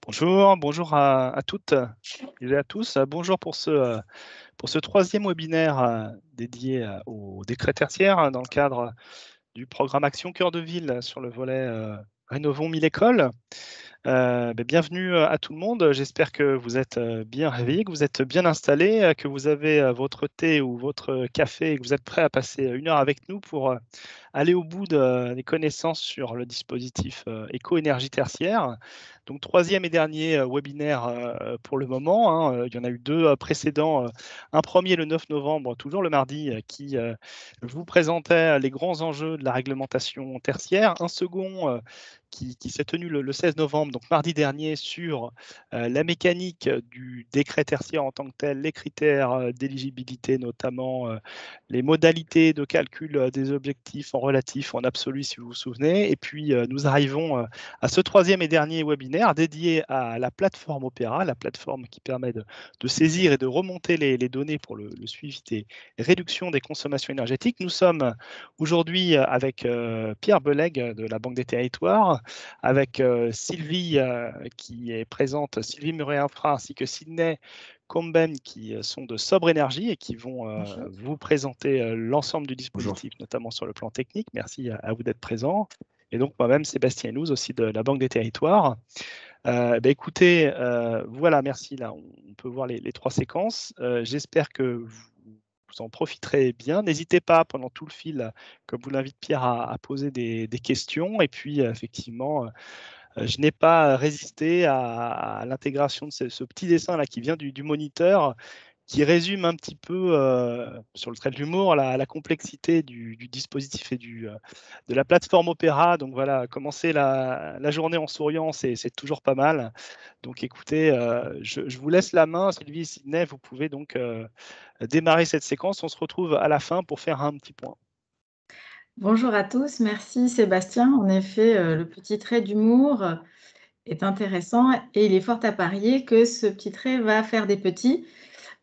Bonjour à toutes et à tous. Bonjour pour ce troisième webinaire dédié au décret tertiaire dans le cadre du programme Action Cœur de Ville sur le volet Rénovons 1000 écoles. Bienvenue à tout le monde. J'espère que vous êtes bien réveillés, que vous êtes bien installés, que vous avez votre thé ou votre café et que vous êtes prêts à passer une heure avec nous pour aller au bout des connaissances sur le dispositif éco-énergie tertiaire. Donc, troisième et dernier webinaire pour le moment. Il y en a eu deux précédents. Un premier le 9 novembre, toujours le mardi, qui vous présentait les grands enjeux de la réglementation tertiaire. Un second qui s'est tenu le 16 novembre, donc mardi dernier, sur la mécanique du décret tertiaire en tant que tel, les critères d'éligibilité, notamment les modalités de calcul des objectifs en relatif, en absolu, si vous vous souvenez. Et puis, nous arrivons à ce troisième et dernier webinaire dédié à la plateforme Opera, la plateforme qui permet de saisir et de remonter les données pour le suivi des réductions des consommations énergétiques. Nous sommes aujourd'hui avec Pierre Beleg de la Banque des Territoires, avec Sylvie qui est présente, Sylvie Muret-Infra, ainsi que Sydney Comben qui sont de Sobre Énergie et qui vont vous présenter l'ensemble du dispositif, notamment sur le plan technique. Merci à vous d'être présents. Et donc moi-même, Sébastien Louz, aussi de la Banque des Territoires. Écoutez, voilà, merci. Là, on peut voir les trois séquences. J'espère que vous en profiterez bien. N'hésitez pas pendant tout le fil, comme vous l'invite Pierre, à poser des questions. Et puis, effectivement, je n'ai pas résisté à l'intégration de ce petit dessin là qui vient du moniteur, qui résume un petit peu, sur le trait de l'humour, la complexité du dispositif et de la plateforme Opera. Donc voilà, commencer la journée en souriant, c'est toujours pas mal. Donc écoutez, je vous laisse la main, Sylvie, Sydney, vous pouvez donc démarrer cette séquence. On se retrouve à la fin pour faire un petit point. Bonjour à tous, merci Sébastien. En effet, le petit trait d'humour est intéressant et il est fort à parier que ce petit trait va faire des petits,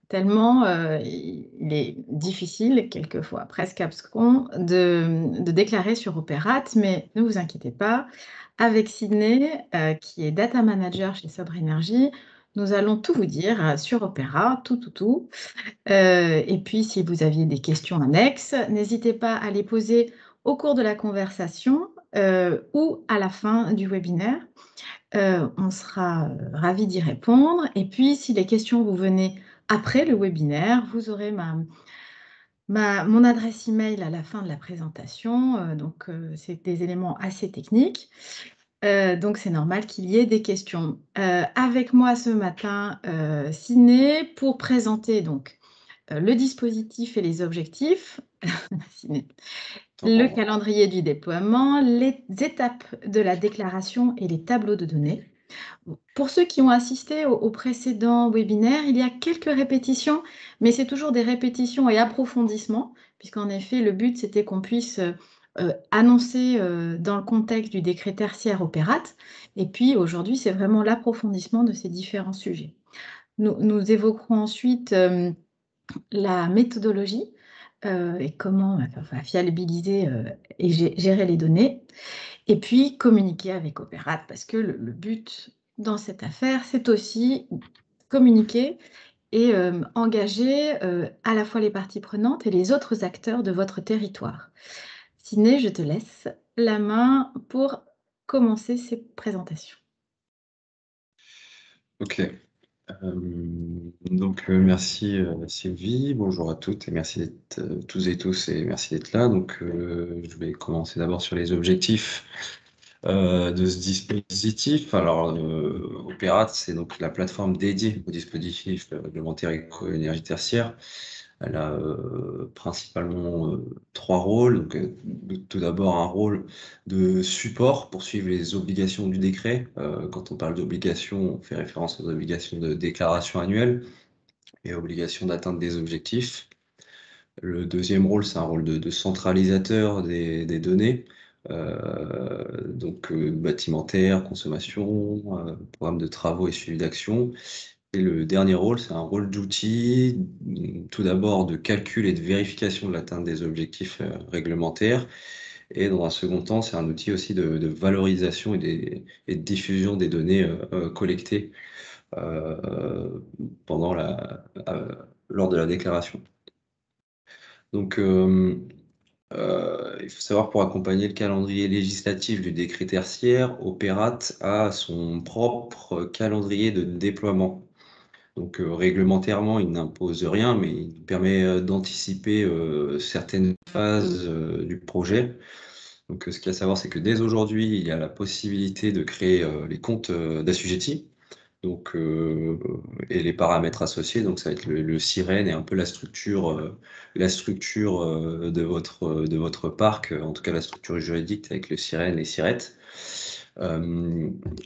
tellement il est difficile, quelquefois presque abscon, de déclarer sur Opérat, mais ne vous inquiétez pas, avec Sydney, qui est Data Manager chez Sobre Énergie, nous allons tout vous dire sur Opéra, tout. Et puis, si vous aviez des questions annexes, n'hésitez pas à les poser au cours de la conversation ou à la fin du webinaire. On sera ravis d'y répondre. Et puis, si les questions vous venaient après le webinaire, vous aurez mon adresse email à la fin de la présentation. Donc, c'est des éléments assez techniques. Donc, c'est normal qu'il y ait des questions. Avec moi ce matin, Ciné, pour présenter donc le dispositif et les objectifs, le calendrier du déploiement, les étapes de la déclaration et les tableaux de données. Pour ceux qui ont assisté au précédent webinaire, il y a quelques répétitions, mais c'est toujours des répétitions et approfondissements, puisqu'en effet, le but, c'était qu'on puisse annoncer dans le contexte du décret tertiaire Opérat. Et puis, aujourd'hui, c'est vraiment l'approfondissement de ces différents sujets. Nous évoquerons ensuite la méthodologie et comment fiabiliser et gérer les données, et puis communiquer avec Opérat, parce que le but dans cette affaire, c'est aussi communiquer et engager à la fois les parties prenantes et les autres acteurs de votre territoire. Siné, je te laisse la main pour commencer ces présentations. Ok. Merci Sylvie, bonjour à toutes et merci d'être tous et tous et merci d'être là. Je vais commencer d'abord sur les objectifs de ce dispositif. Alors, Opérat, c'est donc la plateforme dédiée au dispositif réglementaire éco-énergie tertiaire. Elle a principalement trois rôles. Tout d'abord, un rôle de support pour suivre les obligations du décret. Quand on parle d'obligations, on fait référence aux obligations de déclaration annuelle et obligations d'atteinte des objectifs. Le deuxième rôle, c'est un rôle de centralisateur des données, bâtimentaire, consommation, programme de travaux et suivi d'action. Et le dernier rôle, c'est un rôle d'outil, tout d'abord de calcul et de vérification de l'atteinte des objectifs réglementaires, Et dans un second temps, c'est un outil aussi de valorisation et de diffusion des données collectées lors de la déclaration. Donc, il faut savoir, pour accompagner le calendrier législatif du décret tertiaire, Opérate a son propre calendrier de déploiement. Donc, réglementairement, il n'impose rien, mais il permet d'anticiper certaines phases du projet. Donc, ce qu'il y a à savoir, c'est que dès aujourd'hui, il y a la possibilité de créer les comptes d'assujettis. Donc, et les paramètres associés, donc ça va être le sirène et un peu la structure de votre parc, en tout cas la structure juridique avec le sirène, les sirettes.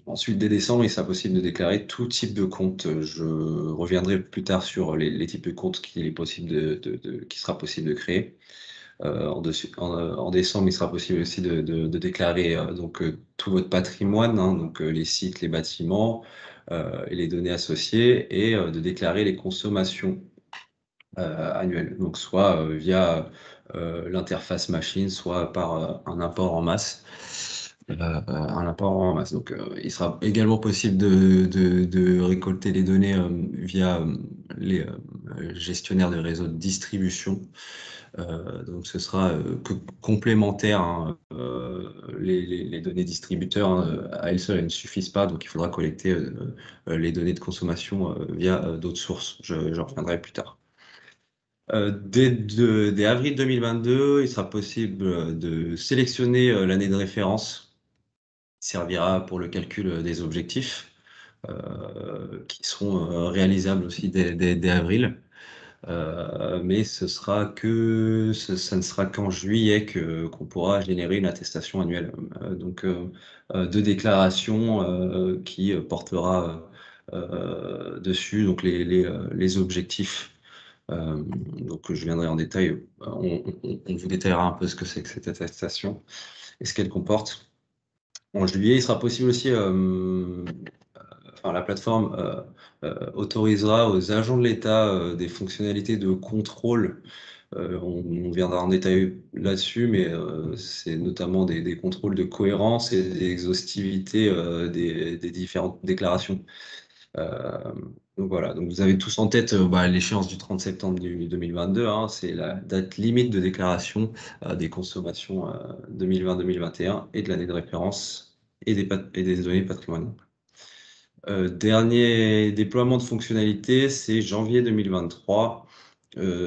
Ensuite, dès décembre, il sera possible de déclarer tout type de compte. Je reviendrai plus tard sur les types de comptes qu'il est possible qui sera possible de créer. En décembre, il sera possible aussi de déclarer tout votre patrimoine, hein, donc les sites, les bâtiments et les données associées, et de déclarer les consommations annuelles, donc soit via l'interface machine, soit par un import en masse. Donc, il sera également possible de récolter les données via les gestionnaires de réseaux de distribution. Donc, ce sera que complémentaire, hein. Les données distributeurs, hein, à elles seules, elles ne suffisent pas. Donc, il faudra collecter les données de consommation via d'autres sources. J'en reviendrai plus tard. Dès avril 2022, il sera possible de sélectionner l'année de référence qui servira pour le calcul des objectifs qui seront réalisables aussi dès avril. Mais ça ne sera qu'en juillet qu'on pourra générer une attestation annuelle. De déclaration qui portera dessus donc les objectifs. Donc je viendrai en détail. On vous détaillera un peu ce que c'est que cette attestation et ce qu'elle comporte. En juillet, il sera possible aussi, la plateforme autorisera aux agents de l'État des fonctionnalités de contrôle. On viendra en détail là-dessus, mais c'est notamment des contrôles de cohérence et d'exhaustivité des différentes déclarations. Donc voilà, donc vous avez tous en tête l'échéance du 30 septembre 2022, hein, c'est la date limite de déclaration des consommations 2020-2021 et de l'année de référence et des données patrimoniales. Dernier déploiement de fonctionnalité, c'est janvier 2023.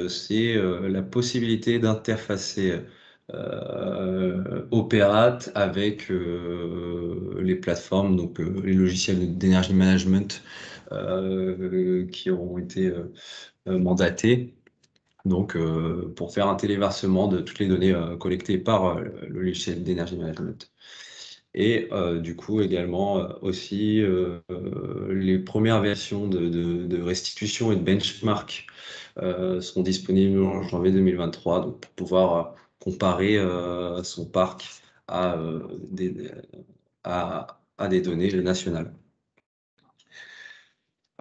C'est la possibilité d'interfacer Opérate avec les plateformes, donc les logiciels d'énergie management qui auront été mandatés. Donc, pour faire un téléversement de toutes les données collectées par le logiciel d'énergie management. Et du coup, également aussi les premières versions de restitution et de benchmark seront disponibles en janvier 2023, donc pour pouvoir comparer son parc à des données nationales.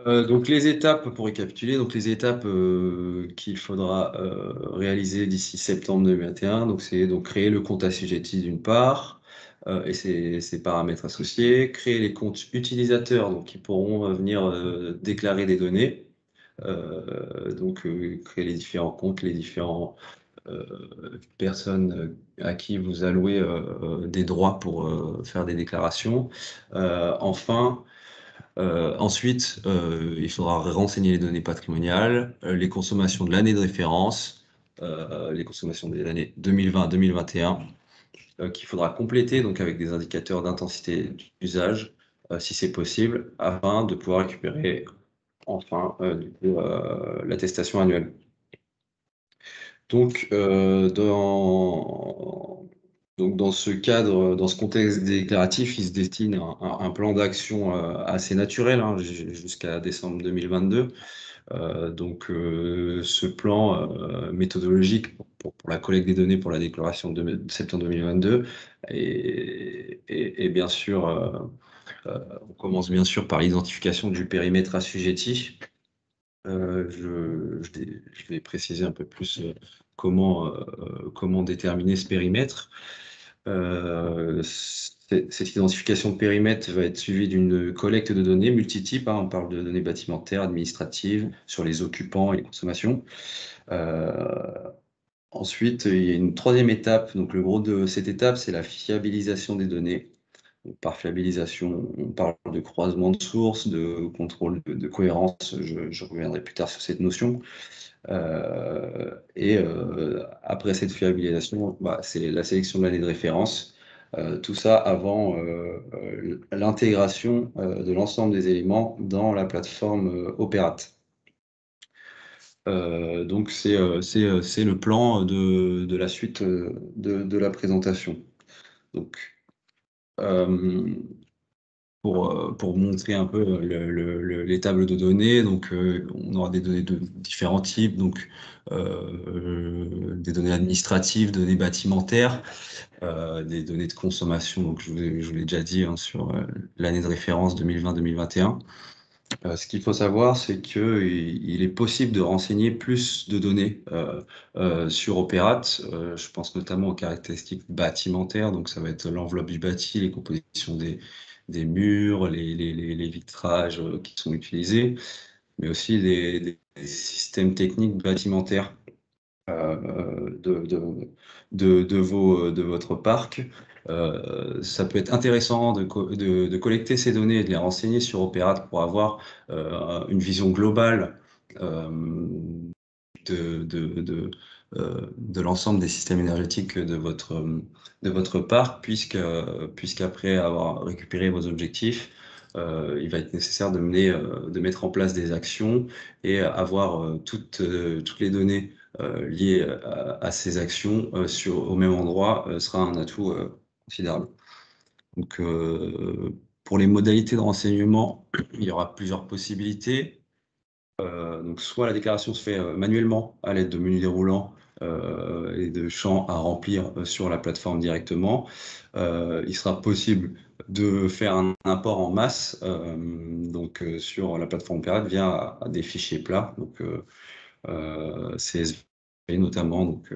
Donc les étapes, pour récapituler, donc les étapes qu'il faudra réaliser d'ici septembre 2021, donc c'est créer le compte assujetti d'une part et ses paramètres associés, créer les comptes utilisateurs donc qui pourront venir déclarer des données, créer les différents comptes, les différents personnes à qui vous allouez des droits pour faire des déclarations. Ensuite, il faudra renseigner les données patrimoniales, les consommations de l'année de référence, les consommations des années 2020-2021, qu'il faudra compléter donc avec des indicateurs d'intensité d'usage, si c'est possible, afin de pouvoir récupérer enfin l'attestation annuelle. Donc, dans ce cadre, dans ce contexte déclaratif, il se destine un plan d'action assez naturel, hein, jusqu'à décembre 2022. Ce plan méthodologique pour la collecte des données pour la déclaration de septembre 2022 et bien sûr, on commence bien sûr par l'identification du périmètre assujetti. Je vais préciser un peu plus comment déterminer ce périmètre. Cette identification de périmètre va être suivie d'une collecte de données multitypes, hein. On parle de données bâtimentaires, administratives, sur les occupants et les consommations. Ensuite, il y a une troisième étape. Donc, le gros de cette étape, c'est la fiabilisation des données. Donc, par fiabilisation, on parle de croisement de sources, de contrôle de cohérence. Je reviendrai plus tard sur cette notion. Après cette fiabilisation, c'est la sélection de l'année de référence. Tout ça avant l'intégration de l'ensemble des éléments dans la plateforme Opérate. Donc c'est le plan de la suite de la présentation. Donc pour montrer un peu les tables de données, donc on aura des données de différents types, donc des données administratives, données bâtimentaires, des données de consommation, donc je vous l'ai déjà dit, hein, sur l'année de référence 2020-2021. Ce qu'il faut savoir, c'est qu'il est possible de renseigner plus de données sur Opérate. Je pense notamment aux caractéristiques bâtimentaires, donc ça va être l'enveloppe du bâti, les compositions des murs, les vitrages qui sont utilisés, mais aussi des systèmes techniques bâtimentaires de votre parc. Ça peut être intéressant de collecter ces données et de les renseigner sur Opérate pour avoir une vision globale de, de, de, de l'ensemble des systèmes énergétiques de votre parc, puisqu'après avoir récupéré vos objectifs, il va être nécessaire de mettre en place des actions et avoir toutes les données liées à ces actions au même endroit sera un atout considérable. Donc, pour les modalités de renseignement, il y aura plusieurs possibilités. Donc, soit la déclaration se fait manuellement à l'aide de menus déroulants et de champs à remplir sur la plateforme directement. Il sera possible de faire un import en masse sur la plateforme Opérate via des fichiers plats, donc CSV notamment. Donc,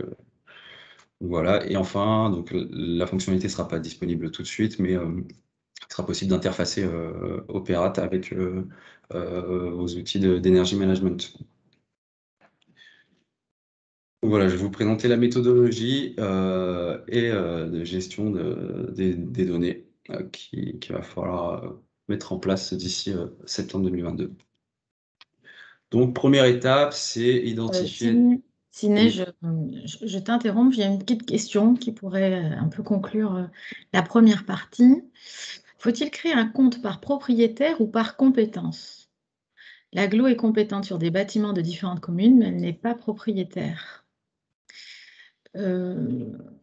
voilà. Et enfin, donc, la fonctionnalité ne sera pas disponible tout de suite, mais il sera possible d'interfacer Opérate avec vos outils d'énergie management. Voilà, je vais vous présenter la méthodologie et de gestion des données qu'il va falloir mettre en place d'ici septembre 2022. Donc, première étape, c'est identifier... Siné, Oui. je t'interromps, j'ai une petite question qui pourrait un peu conclure la première partie. Faut-il créer un compte par propriétaire ou par compétence? L'AGLO est compétente sur des bâtiments de différentes communes, mais elle n'est pas propriétaire.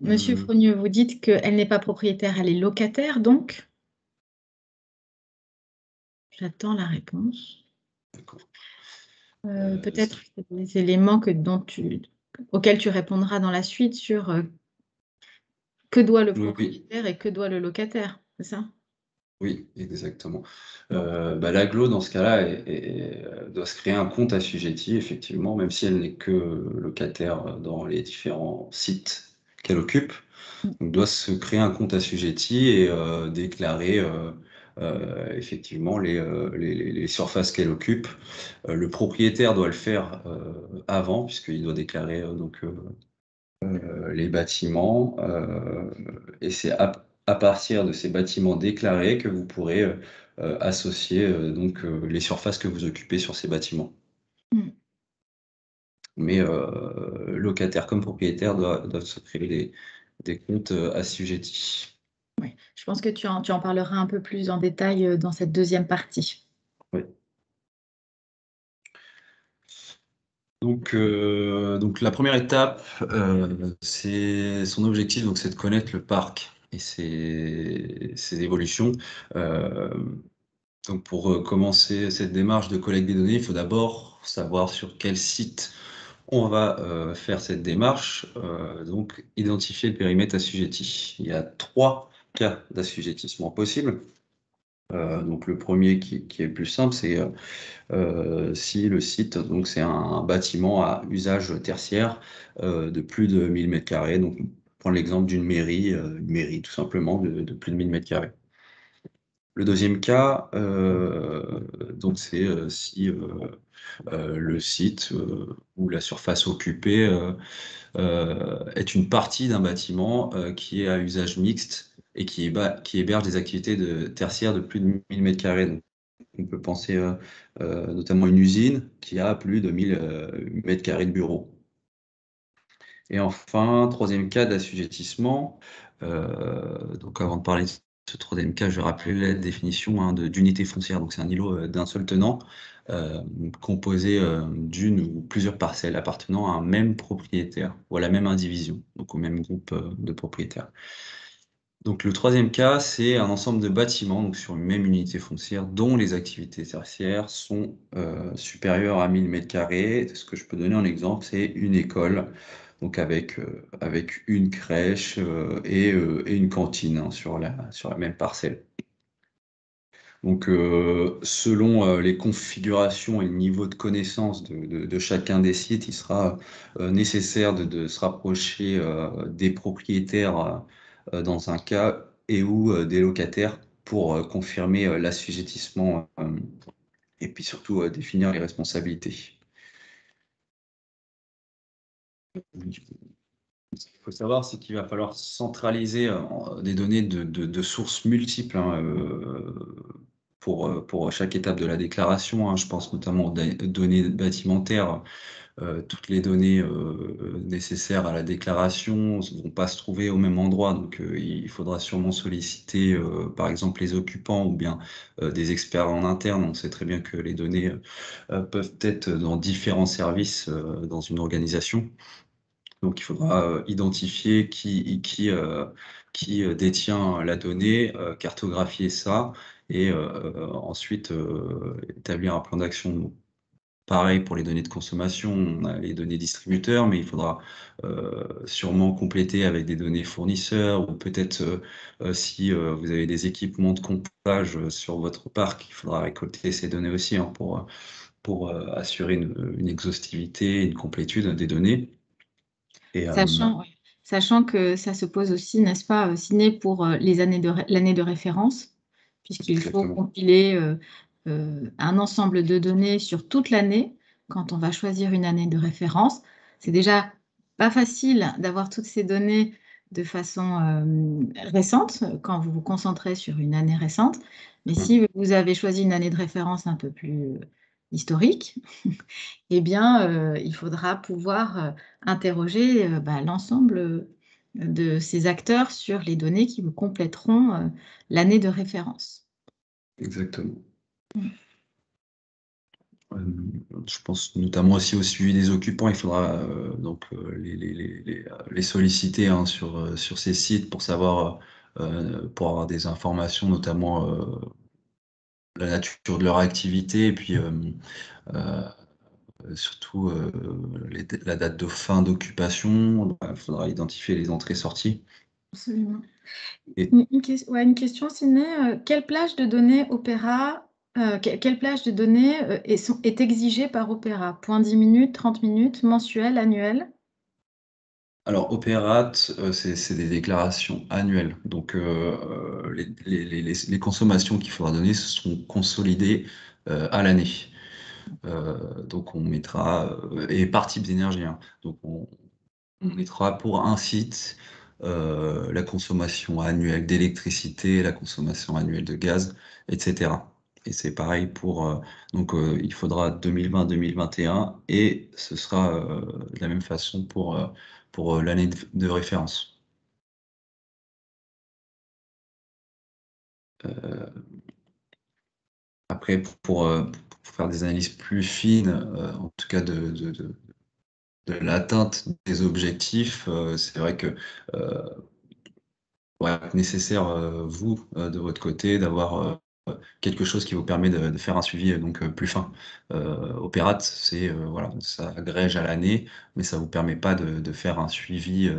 Monsieur Frogneux, vous dites qu'elle n'est pas propriétaire, elle est locataire, donc? J'attends la réponse. D'accord. Peut-être des éléments auxquels tu répondras dans la suite sur que doit le propriétaire et que doit le locataire, c'est ça? Oui, exactement. L'agglo, dans ce cas-là, doit se créer un compte assujetti, effectivement, même si elle n'est que locataire dans les différents sites qu'elle occupe. Donc, doit se créer un compte assujetti et déclarer effectivement les surfaces qu'elle occupe. Le propriétaire doit le faire avant, puisqu'il doit déclarer les bâtiments. Et c'est à partir de ces bâtiments déclarés que vous pourrez associer les surfaces que vous occupez sur ces bâtiments. Mais locataires comme propriétaires doivent se créer des comptes assujettis. Oui, je pense que tu en parleras un peu plus en détail dans cette deuxième partie. Oui. Donc la première étape, c'est son objectif, donc c'est de connaître le parc et ses évolutions. Donc pour commencer cette démarche de collecte des données, il faut d'abord savoir sur quel site on va faire cette démarche, donc identifier le périmètre assujetti. Il y a 3 cas d'assujettissement possibles. Donc le premier qui est le plus simple, c'est si le site, donc c'est un bâtiment à usage tertiaire de plus de 1000 m², donc prendre l'exemple d'une mairie, une mairie tout simplement de plus de 1000 mètres carrés. Le deuxième cas, donc c'est si le site ou la surface occupée est une partie d'un bâtiment qui est à usage mixte et qui héberge des activités tertiaires de plus de 1000 mètres carrés. Donc, on peut penser notamment à une usine qui a plus de 1000 mètres carrés de bureaux. Et enfin, troisième cas d'assujettissement. Donc, avant de parler de ce troisième cas, je vais rappeler la définition d'unité foncière. Donc, c'est un îlot d'un seul tenant, composé d'une ou plusieurs parcelles appartenant à un même propriétaire ou à la même indivision, donc au même groupe de propriétaires. Donc, le troisième cas, c'est un ensemble de bâtiments, donc sur une même unité foncière, dont les activités tertiaires sont supérieures à 1000 mètres carrés. Ce que je peux donner en exemple, c'est une école, donc avec une crèche et une cantine sur la même parcelle. Donc, selon les configurations et le niveau de connaissance de chacun des sites, il sera nécessaire de se rapprocher des propriétaires dans un cas et ou des locataires pour confirmer l'assujettissement et puis surtout définir les responsabilités. Ce qu'il faut savoir, c'est qu'il va falloir centraliser des données de sources multiples pour chaque étape de la déclaration. Je pense notamment aux données bâtimentaires. Toutes les données nécessaires à la déclaration ne vont pas se trouver au même endroit. Donc, il faudra sûrement solliciter, par exemple, les occupants ou bien des experts en interne. On sait très bien que les données peuvent être dans différents services dans une organisation. Donc, il faudra identifier qui détient la donnée, cartographier ça et ensuite établir un plan d'action. Pareil pour les données de consommation, on a les données distributeurs, mais il faudra sûrement compléter avec des données fournisseurs ou peut-être si vous avez des équipements de comptage sur votre parc, il faudra récolter ces données aussi pour assurer une exhaustivité, une complétude des données. Et, Sachant que ça se pose aussi, n'est-ce pas, Sidney, pour l'année de référence, puisqu'il faut Exactement. compiler un ensemble de données sur toute l'année quand on va choisir une année de référence. C'est déjà pas facile d'avoir toutes ces données de façon récente quand vous vous concentrez sur une année récente. Mais si vous avez choisi une année de référence un peu plus historique, eh bien, il faudra pouvoir interroger l'ensemble de ces acteurs sur les données qui vous compléteront l'année de référence. Exactement. Je pense notamment aussi au suivi des occupants. Il faudra donc les solliciter sur ces sites pour savoir, pour avoir des informations, notamment la nature de leur activité et puis surtout la date de fin d'occupation. Il faudra identifier les entrées-sorties. Absolument. Et- Une question, Sidney. Quelle plage de données Opéra, quelle plage de données est exigée par Opéra? Point 10 minutes, 30 minutes, mensuel, annuel? Alors, Opérate, c'est des déclarations annuelles. Donc, les consommations qu'il faudra donner seront consolidées à l'année. Donc, on mettra, et par type d'énergie. Donc, on mettra pour un site la consommation annuelle d'électricité, la consommation annuelle de gaz, etc. Et c'est pareil donc il faudra 2020-2021 et ce sera de la même façon pour l'année de référence. Après, pour faire des analyses plus fines, en tout cas de l'atteinte des objectifs, c'est vrai que pourrait être nécessaire, vous, de votre côté, d'avoir quelque chose qui vous permet de faire un suivi donc plus fin. Opérate, c'est voilà, ça agrège à l'année, mais ça vous permet pas de faire un suivi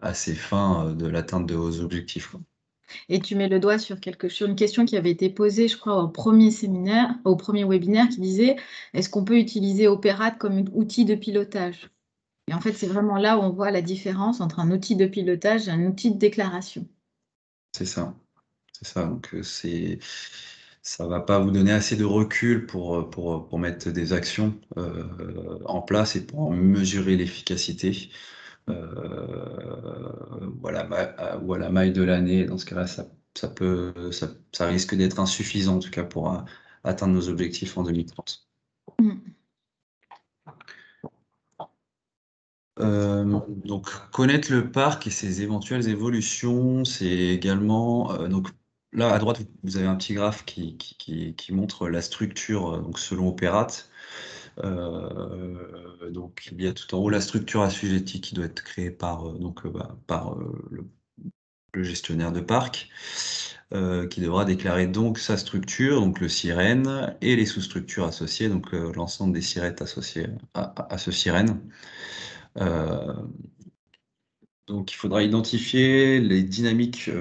assez fin de l'atteinte de vos objectifs, quoi. Et tu mets le doigt sur une question qui avait été posée, je crois, au premier webinaire, qui disait: est-ce qu'on peut utiliser Opérate comme outil de pilotage? Et en fait, c'est vraiment là où on voit la différence entre un outil de pilotage et un outil de déclaration. C'est ça. C'est ça. Donc, ça va pas vous donner assez de recul pour mettre des actions en place et pour en mesurer l'efficacité. Ou à la maille de l'année. Dans ce cas-là, ça risque d'être insuffisant, en tout cas, pour atteindre nos objectifs en 2030. Donc, connaître le parc et ses éventuelles évolutions, c'est également. Donc, là, à droite, vous avez un petit graphe qui montre la structure donc selon Opérate. Donc, il y a tout en haut la structure assujettie qui doit être créée par le gestionnaire de parc, qui devra déclarer donc sa structure, donc le sirène, et les sous-structures associées, donc l'ensemble des sirettes associées à ce sirène. Donc, il faudra identifier les dynamiques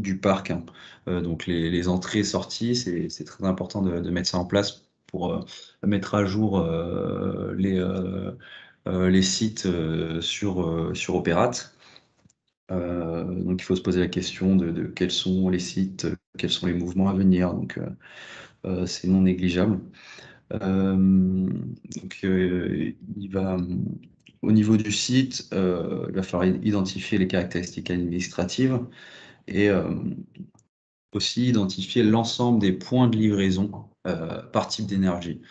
du parc, hein. Donc, les entrées et sorties, c'est très important de mettre ça en place pour mettre à jour les sites sur Opérate. Donc, il faut se poser la question de quels sont les sites, quels sont les mouvements à venir. Donc, c'est non négligeable. Au niveau du site, il va falloir identifier les caractéristiques administratives et aussi identifier l'ensemble des points de livraison par type d'énergie.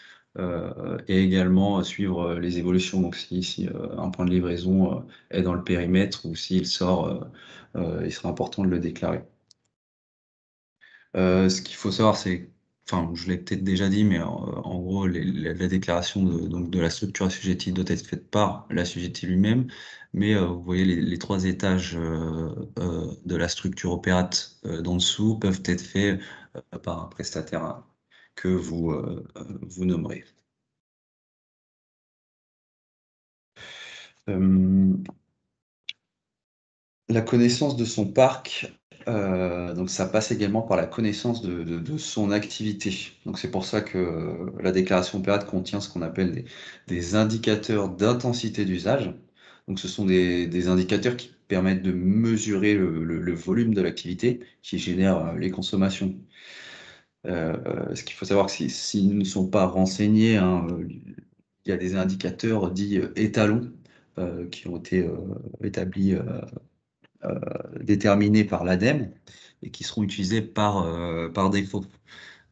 Et également suivre les évolutions. Donc, si un point de livraison est dans le périmètre ou s'il sort, il sera important de le déclarer. Ce qu'il faut savoir, enfin, je l'ai peut-être déjà dit, mais en gros, la déclaration donc de la structure assujettie doit être faite par l'assujetti lui-même. Mais vous voyez, les trois étages de la structure opérate d'en dessous peuvent être faits par un prestataire que vous nommerez. La connaissance de son parc, donc ça passe également par la connaissance de son activité. Donc c'est pour ça que la déclaration opérate contient ce qu'on appelle des indicateurs d'intensité d'usage. Donc ce sont des indicateurs qui permettent de mesurer le volume de l'activité qui génère les consommations. Ce qu'il faut savoir, que s'ils ne sont pas renseignés, hein, il y a des indicateurs dits étalons qui ont été établis déterminés par l'ADEME et qui seront utilisés par défaut.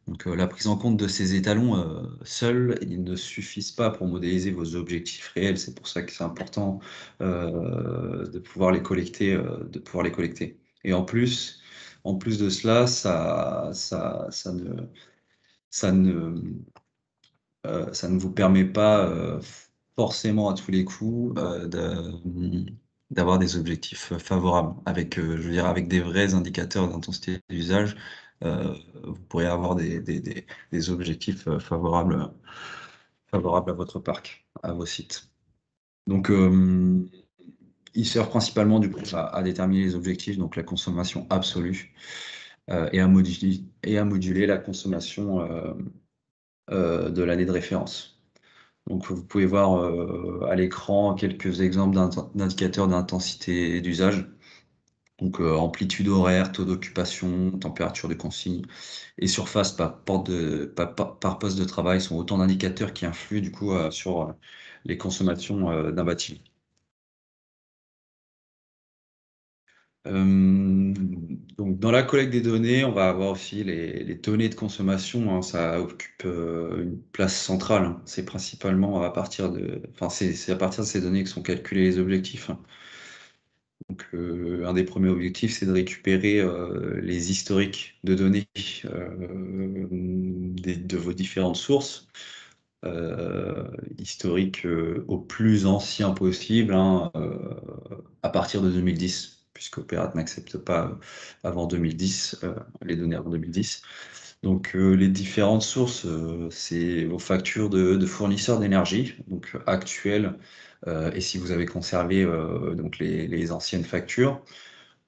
Donc, la prise en compte de ces étalons seuls, ils ne suffisent pas pour modéliser vos objectifs réels. C'est pour ça que c'est important de pouvoir les collecter, Et en plus de cela, ça ne vous permet pas forcément à tous les coups d'avoir des objectifs favorables. Je veux dire, avec des vrais indicateurs d'intensité d'usage, vous pourrez avoir des objectifs favorables à votre parc, à vos sites. Donc, ils servent principalement du coup à déterminer les objectifs, donc la consommation absolue, et à moduler la consommation de l'année de référence. Donc, vous pouvez voir à l'écran quelques exemples d'indicateurs d'intensité d'usage. Donc, amplitude horaire, taux d'occupation, température de consigne et surface par poste de travail sont autant d'indicateurs qui influent du coup sur les consommations d'un bâtiment. Donc, dans la collecte des données, on va avoir aussi les données de consommation, hein. Ça occupe une place centrale, hein. C'est principalement à partir c'est à partir de ces données que sont calculés les objectifs, hein. Donc, un des premiers objectifs, c'est de récupérer les historiques de données de vos différentes sources, historiques au plus ancien possible, hein, à partir de 2010, puisque Opérate n'accepte pas avant 2010, les données avant 2010. Donc, les différentes sources, c'est vos factures de fournisseurs d'énergie, donc actuelles, et si vous avez conservé donc les anciennes factures.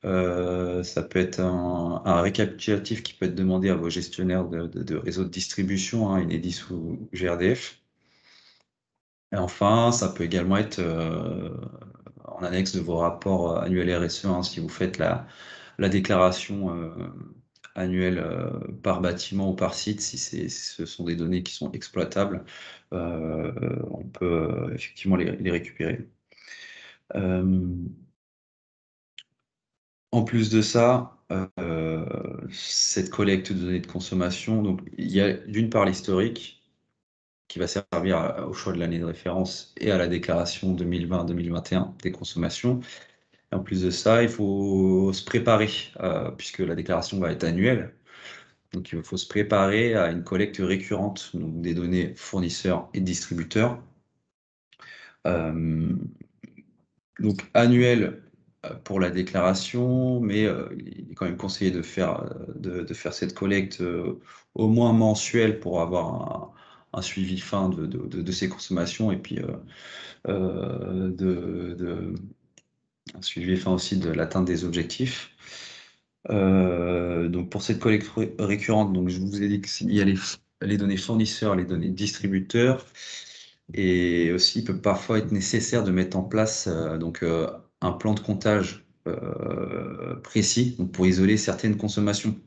Ça peut être un récapitulatif qui peut être demandé à vos gestionnaires de réseaux de distribution, hein, Enedis ou GRDF. Et enfin, ça peut également être en annexe de vos rapports annuels RSE, hein, si vous faites la déclaration annuelle par bâtiment ou par site, si ce sont des données qui sont exploitables, on peut effectivement les récupérer. En plus de ça, cette collecte de données de consommation, donc il y a d'une part l'historique qui va servir au choix de l'année de référence et à la déclaration 2020-2021 des consommations. Et en plus de ça, il faut se préparer, puisque la déclaration va être annuelle. Donc il faut se préparer à une collecte récurrente, donc des données fournisseurs et distributeurs. Donc annuelle pour la déclaration, mais il est quand même conseillé de faire cette collecte au moins mensuelle pour avoir un suivi fin de ces consommations et puis un suivi fin aussi de l'atteinte des objectifs. Donc pour cette collecte récurrente, donc je vous ai dit qu'il y a les données fournisseurs, les données distributeurs, et aussi il peut parfois être nécessaire de mettre en place un plan de comptage précis donc pour isoler certaines consommations.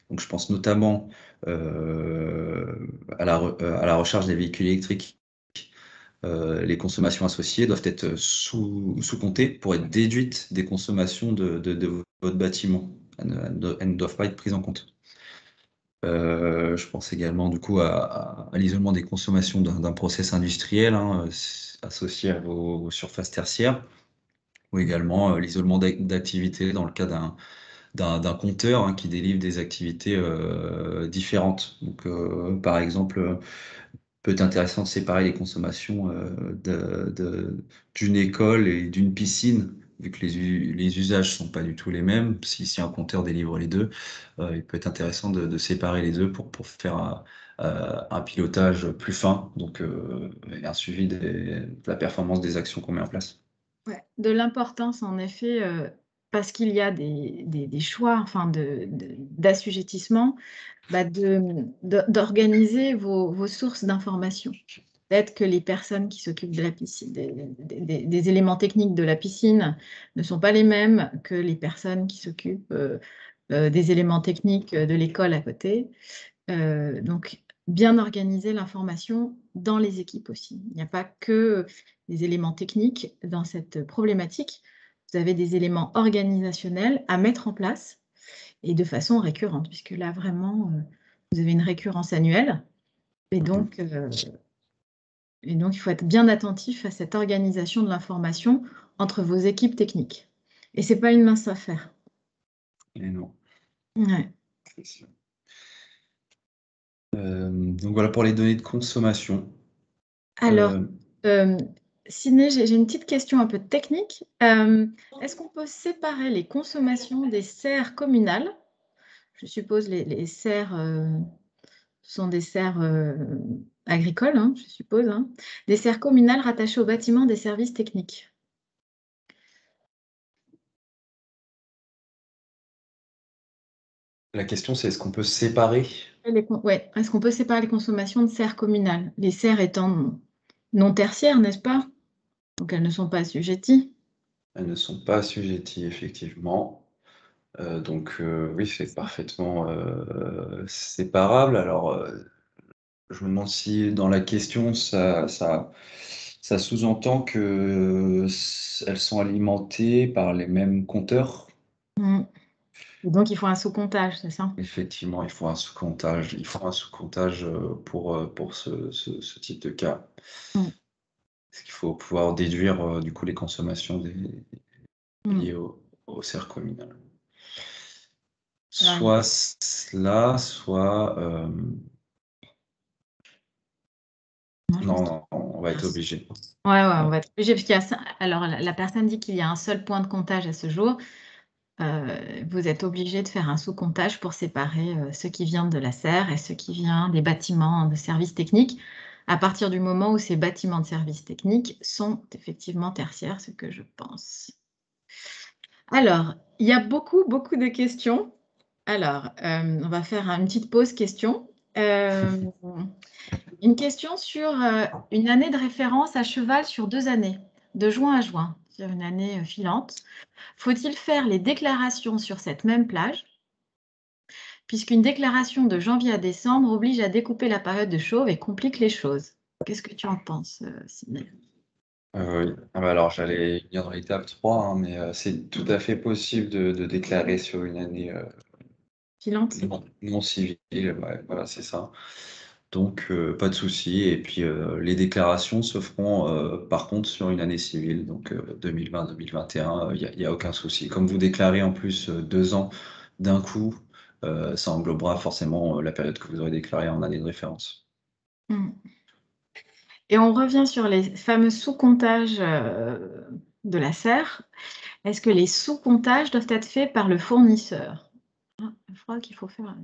Donc je pense notamment à la recharge des véhicules électriques. Les consommations associées doivent être sous-comptées pour être déduites des consommations de votre bâtiment. Elles ne doivent pas être prises en compte. Je pense également du coup à l'isolement des consommations d'un process industriel associé à vos surfaces tertiaires, ou également l'isolement d'activités dans le cas d'un compteur qui délivre des activités différentes. Donc, par exemple, peut être intéressant de séparer les consommations d'une école et d'une piscine, vu que les usages sont pas du tout les mêmes. Si un compteur délivre les deux, il peut être intéressant de séparer les deux pour faire un pilotage plus fin, donc et un suivi de la performance des actions qu'on met en place. Ouais, de l'importance, en effet, parce qu'il y a des choix, enfin, d'assujettissement, d'organiser vos sources d'informations. Peut-être que les personnes qui s'occupent de la piscine, des éléments techniques de la piscine ne sont pas les mêmes que les personnes qui s'occupent des éléments techniques de l'école à côté. Donc, bien organiser l'information dans les équipes aussi. Il n'y a pas que des éléments techniques dans cette problématique. Vous avez des éléments organisationnels à mettre en place et de façon récurrente, puisque là, vraiment, vous avez une récurrence annuelle. Et donc, il faut être bien attentif à cette organisation de l'information entre vos équipes techniques. Et ce n'est pas une mince affaire. Et non. Ouais. Donc voilà pour les données de consommation. Alors, Sidney, j'ai une petite question un peu technique. Est-ce qu'on peut séparer les consommations des serres communales? Je suppose les serres sont des serres agricoles, hein, je suppose, hein, des serres communales rattachées au bâtiment des services techniques. La question, c'est est-ce qu'on peut séparer? Ouais. Est-ce qu'on peut séparer les consommations de serres communales? Les serres étant non tertiaires, n'est-ce pas? Donc elles ne sont pas assujetties. Elles ne sont pas assujetties, effectivement. Oui, c'est parfaitement séparable. Alors, je me demande si dans la question, ça sous-entend que elles sont alimentées par les mêmes compteurs. Mm. Et donc il faut un sous-comptage, c'est ça? Effectivement, il faut un sous-comptage. Il faut un sous-comptage pour ce type de cas. Mm. Parce qu'il faut pouvoir déduire du coup les consommations Mm. liées au serre communal. Ouais. Soit cela, soit Non, je pense non, on va être obligé. Ouais, on va être obligé parce qu'il y a alors la personne dit qu'il y a un seul point de comptage à ce jour. Vous êtes obligé de faire un sous-comptage pour séparer ce qui vient de la serre et ce qui vient des bâtiments de services techniques, à partir du moment où ces bâtiments de services techniques sont effectivement tertiaires, ce que je pense. Alors, il y a beaucoup de questions. Alors, on va faire une petite pause questions. Une question sur une année de référence à cheval sur 2 années, de juin à juin, sur une année filante. Faut-il faire les déclarations sur cette même plage, puisqu'une déclaration de janvier à décembre oblige à découper la période de chauve et complique les choses? Qu'est-ce que tu en penses, Sydney? Oui. Ah bah alors j'allais venir dans l'étape 3, hein, mais c'est tout à fait possible de déclarer sur une année Filante? non civile, ouais, voilà, c'est ça. Donc pas de souci. Et puis les déclarations se feront par contre sur une année civile, donc 2020-2021, il y a aucun souci. Comme vous déclarez en plus 2 ans d'un coup, ça englobera forcément la période que vous aurez déclarée en année de référence. Mmh. Et on revient sur les fameux sous-comptages de la serre. Est-ce que les sous-comptages doivent être faits par le fournisseur? Ah, je crois qu'il faut faire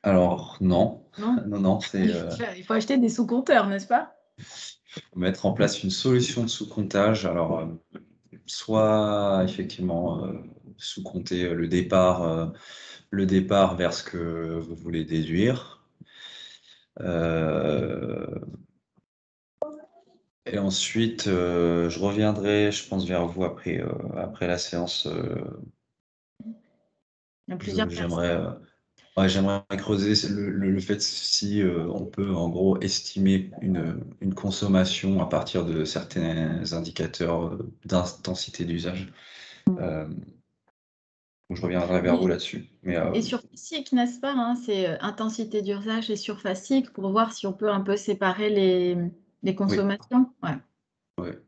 Alors non, non? non, non, c'est Il faut acheter des sous-compteurs, n'est-ce pas? mettre en place une solution de sous-comptage. Alors soit effectivement sous-compter le départ vers ce que vous voulez déduire. Et ensuite, je reviendrai, je pense, vers vous après la séance. Il y a plusieurs personnes. J'aimerais ouais, j'aimerais creuser le fait si on peut en gros estimer une consommation à partir de certains indicateurs d'intensité d'usage. Euh, donc je reviendrai vers vous Oui, là-dessus. Mais et surfacique, n'est-ce pas, hein? C'est intensité d'usage et surfacique pour voir si on peut un peu séparer les oui, consommations. Ouais. ouais,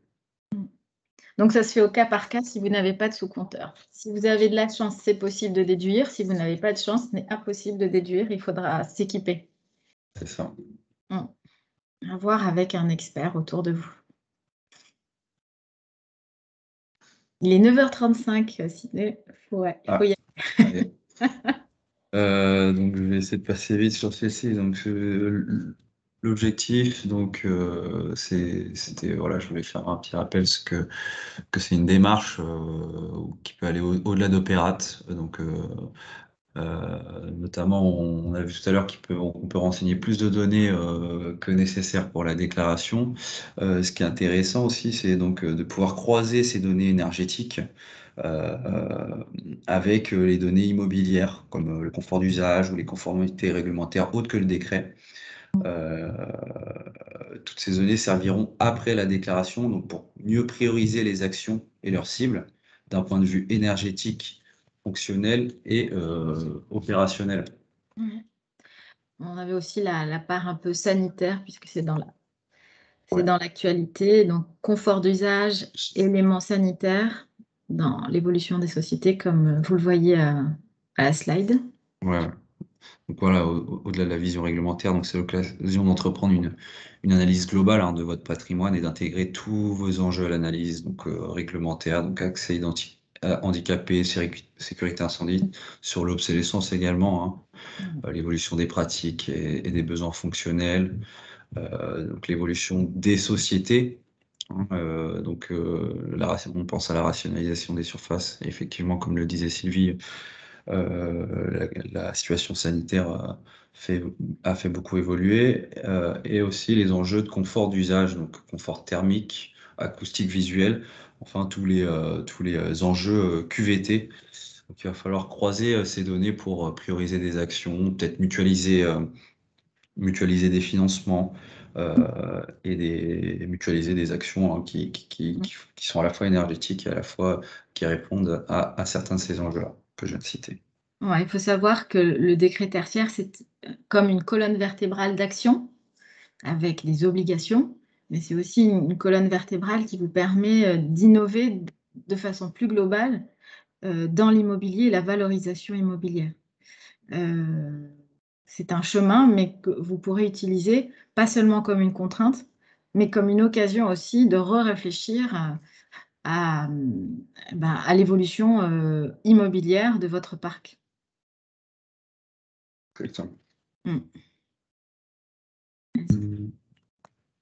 Donc ça se fait au cas par cas si vous n'avez pas de sous-compteur. Si vous avez de la chance, c'est possible de déduire. Si vous n'avez pas de chance, ce n'est impossible de déduire. Il faudra s'équiper. c'est ça. À voir avec un expert autour de vous. Il est 9h35, Sidney. Ouais, il faut y Allez. Donc je vais essayer de passer vite sur ceci. Donc l'objectif, donc c'était voilà, je voulais faire un petit rappel que c'est une démarche qui peut aller au-delà d'Opérate. Donc notamment, on a vu tout à l'heure qu'on peut renseigner plus de données que nécessaire pour la déclaration. Ce qui est intéressant aussi, c'est donc de pouvoir croiser ces données énergétiques avec les données immobilières, comme le confort d'usage ou les conformités réglementaires autres que le décret. Euh, Toutes ces données serviront après la déclaration, donc pour mieux prioriser les actions et leurs cibles d'un point de vue énergétique, fonctionnel et opérationnel. aller. On avait aussi la part un peu sanitaire, puisque c'est dans Ouais. l'actualité. Donc, confort d'usage, éléments sanitaires dans l'évolution des sociétés, comme vous le voyez à la slide. Ouais. Donc voilà, au-delà de la vision réglementaire, donc c'est l'occasion d'entreprendre une analyse globale de votre patrimoine et d'intégrer tous vos enjeux à l'analyse, donc réglementaire, donc accès handicapé, sécurité incendie, sur l'obsolescence également, l'évolution des pratiques et des besoins fonctionnels, donc l'évolution des sociétés. On pense à la rationalisation des surfaces. Et effectivement, comme le disait Sylvie, la situation sanitaire a fait beaucoup évoluer, et aussi les enjeux de confort d'usage, donc confort thermique, acoustique, visuel, enfin tous les enjeux QVT. Donc il va falloir croiser ces données pour prioriser des actions, peut-être mutualiser des financements mutualiser des actions qui sont à la fois énergétiques et à la fois qui répondent à certains de ces enjeux-là que je viens de citer. Ouais, il faut savoir que le décret tertiaire, c'est comme une colonne vertébrale d'action avec des obligations, mais c'est aussi une colonne vertébrale qui vous permet d'innover de façon plus globale dans l'immobilier et la valorisation immobilière. C'est un chemin, mais que vous pourrez utiliser pas seulement comme une contrainte, mais comme une occasion aussi de réfléchir à l'évolution immobilière de votre parc. Exactement. Mm.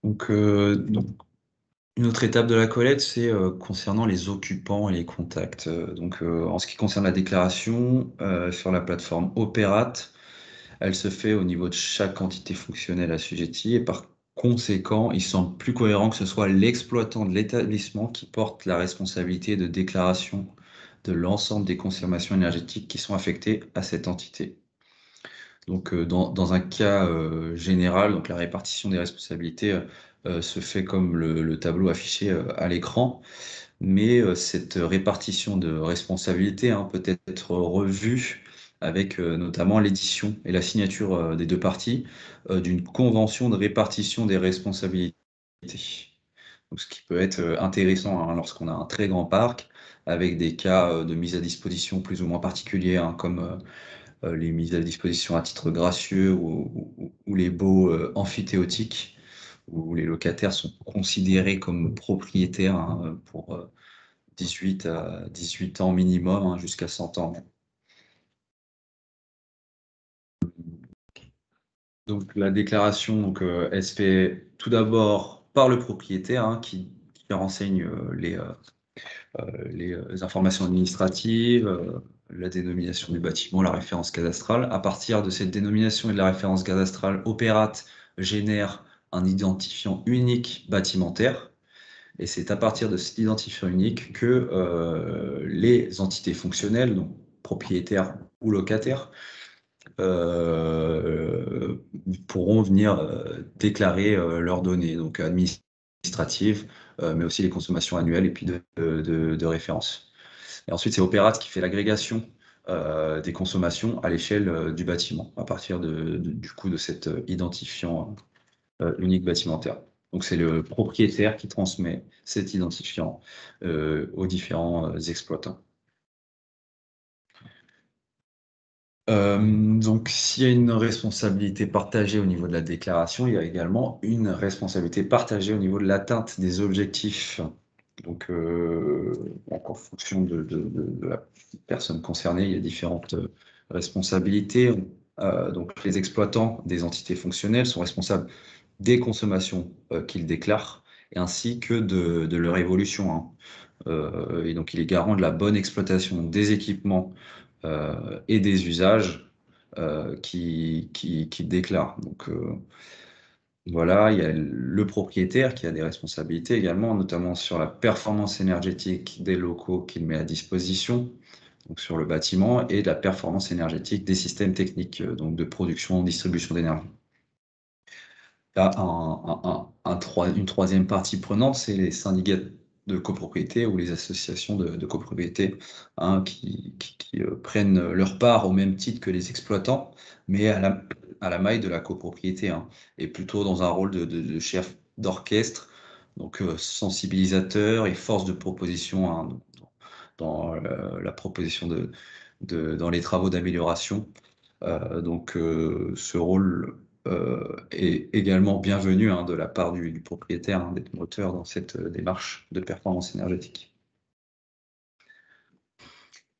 Donc, une autre étape de la collecte, c'est concernant les occupants et les contacts. En ce qui concerne la déclaration sur la plateforme Opérate, elle se fait au niveau de chaque entité fonctionnelle assujettie et par conséquent, il semble plus cohérent que ce soit l'exploitant de l'établissement qui porte la responsabilité de déclaration de l'ensemble des consommations énergétiques qui sont affectées à cette entité. Donc, dans un cas général, donc la répartition des responsabilités se fait comme le tableau affiché à l'écran, mais cette répartition de responsabilités peut être revue avec notamment l'édition et la signature des deux parties d'une convention de répartition des responsabilités. Donc, ce qui peut être intéressant lorsqu'on a un très grand parc avec des cas de mise à disposition plus ou moins particuliers, comme les mises à disposition à titre gracieux ou les baux amphithéotiques, où les locataires sont considérés comme propriétaires pour 18 ans minimum, jusqu'à 100 ans. Donc la déclaration, elle se fait tout d'abord par le propriétaire qui renseigne les informations administratives, la dénomination du bâtiment, la référence cadastrale. À partir de cette dénomination et de la référence cadastrale, Opérat génère un identifiant unique bâtimentaire. Et c'est à partir de cet identifiant unique que les entités fonctionnelles, donc propriétaires ou locataires, pourront venir déclarer leurs données, donc administratives, mais aussi les consommations annuelles et puis de référence. Et ensuite, c'est Opérat qui fait l'agrégation des consommations à l'échelle du bâtiment, à partir du coup de cet identifiant unique bâtimentaire. Donc, c'est le propriétaire qui transmet cet identifiant aux différents exploitants. Donc, s'il y a une responsabilité partagée au niveau de la déclaration, il y a également une responsabilité partagée au niveau de l'atteinte des objectifs. Donc, en fonction de la personne concernée, il y a différentes responsabilités. Donc, les exploitants des entités fonctionnelles sont responsables des consommations qu'ils déclarent et ainsi que de leur évolution. Et donc, il est garant de la bonne exploitation des équipements et des usages qu'il déclare. Donc, voilà, il y a le propriétaire qui a des responsabilités également, notamment sur la performance énergétique des locaux qu'il met à disposition, donc sur le bâtiment, et de la performance énergétique des systèmes techniques, donc de production, distribution d'énergie. Là, une troisième partie prenante, c'est les syndicats de copropriété ou les associations de copropriété qui prennent leur part au même titre que les exploitants, mais à la maille de la copropriété, et plutôt dans un rôle de chef d'orchestre, donc sensibilisateur et force de proposition dans la proposition dans les travaux d'amélioration. Donc, ce rôle est également bienvenu de la part du propriétaire d'être moteur dans cette démarche de performance énergétique.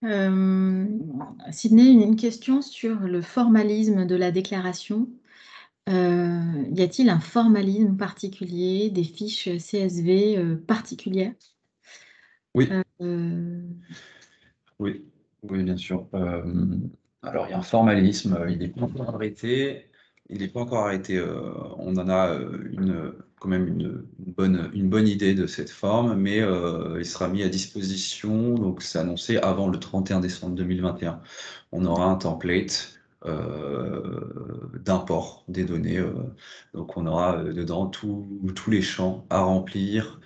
Sydney, une question sur le formalisme de la déclaration. Y a-t-il un formalisme particulier, des fiches CSV particulières? Oui. Euh, Oui, bien sûr. Alors, il y a un formalisme, il n'est pas encore arrêté. Il n'est pas encore arrêté. On en a quand même une bonne idée de cette forme, mais il sera mis à disposition. Donc, c'est annoncé avant le 31 décembre 2021. On aura un template d'import des données. Donc, on aura dedans tous les champs à remplir.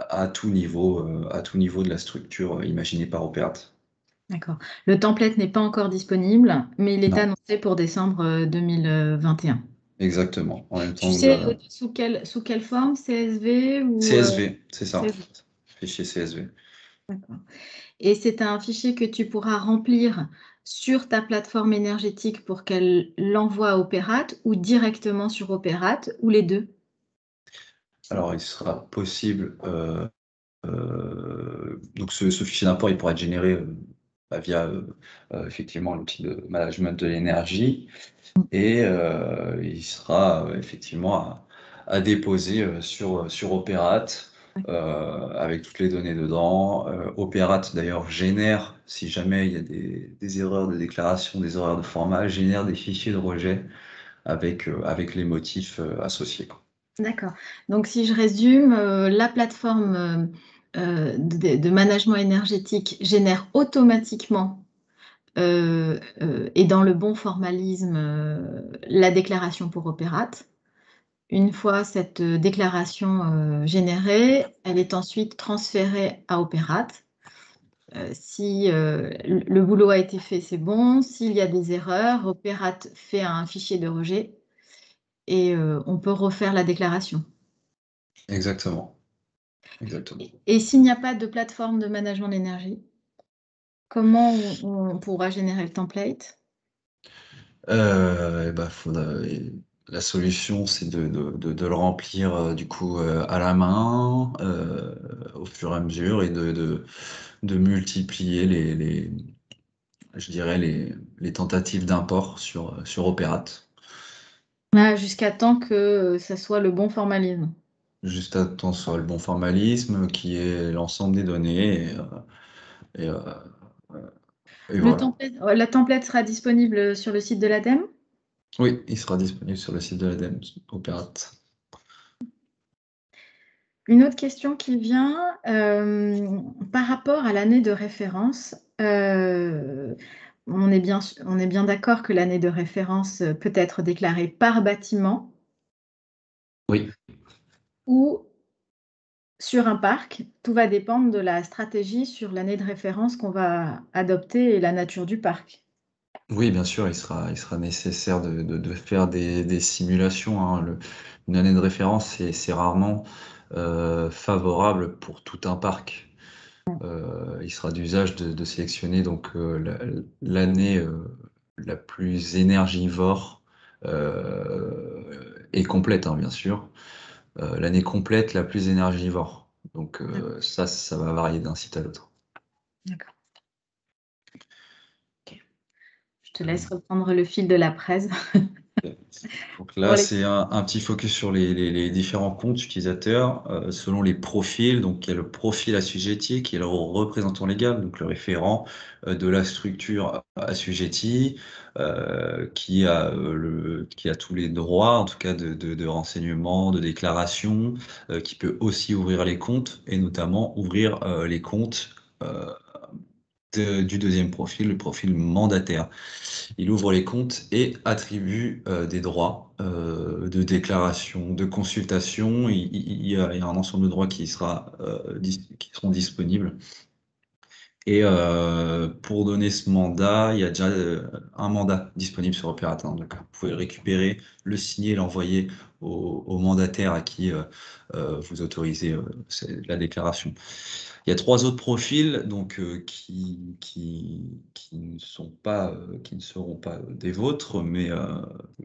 À tout niveau de la structure imaginée par Opérat. D'accord. Le template n'est pas encore disponible, mais il est Non, annoncé pour décembre 2021. exactement. En même Tu temps, sais sous quelle forme? CSV ou CSV, c'est ça. CSV? Fichier CSV. D'accord. Et c'est un fichier que tu pourras remplir sur ta plateforme énergétique pour qu'elle l'envoie à Opérat ou directement sur Opérat ou les deux? Alors, il sera possible. Donc, ce fichier d'import, il pourra être généré via effectivement l'outil de management de l'énergie et il sera effectivement à déposer sur Opérat. avec toutes les données dedans. Opérate d'ailleurs génère, si jamais il y a des erreurs de déclaration, des erreurs de format, génère des fichiers de rejet avec les motifs associés, quoi. D'accord. Donc, si je résume, la plateforme de management énergétique génère automatiquement et dans le bon formalisme la déclaration pour Opérate. Une fois cette déclaration générée, elle est ensuite transférée à Opérate. Si le boulot a été fait, c'est bon. S'il y a des erreurs, Opérate fait un fichier de rejet et on peut refaire la déclaration. Exactement. Exactement. Et s'il n'y a pas de plateforme de management d'énergie, comment on pourra générer le template? Eh ben, la solution, c'est de le remplir du coup à la main au fur et à mesure et de multiplier je dirais les tentatives d'import sur Opérate. Jusqu'à temps que ça soit le bon formalisme. Juste à temps soit le bon formalisme, qui est l'ensemble des données, et, euh, et voilà. La template sera disponible sur le site de l'ADEME. Oui, il sera disponible sur le site de l'ADEME, Opérate. Une autre question qui vient par rapport à l'année de référence. On est bien d'accord que l'année de référence peut être déclarée par bâtiment Oui, ou sur un parc. Tout va dépendre de la stratégie sur l'année de référence qu'on va adopter et la nature du parc. oui, bien sûr, il sera nécessaire de faire des simulations, hein. Une année de référence, c'est rarement favorable pour tout un parc. Il sera d'usage de sélectionner donc l'année la plus énergivore et complète, hein, bien sûr. L'année complète la plus énergivore. Donc ça va varier d'un site à l'autre. D'accord. Ok. Je te laisse reprendre le fil de la presse. Donc Pour là, les... c'est un petit focus sur les différents comptes utilisateurs selon les profils. Donc, il y a le profil assujetti qui est le représentant légal, donc le référent de la structure assujettie, qui a tous les droits, en tout cas de renseignements, de déclaration, qui peut aussi ouvrir les comptes et notamment ouvrir les comptes du deuxième profil, le profil mandataire. Il ouvre les comptes et attribue des droits de déclaration, de consultation. Il y a un ensemble de droits qui seront disponibles. Et pour donner ce mandat, il y a déjà un mandat disponible sur Operator. Donc, vous pouvez le récupérer, le signer, l'envoyer au mandataire à qui vous autorisez la déclaration. Il y a trois autres profils donc, qui ne qui ne seront pas des vôtres, mais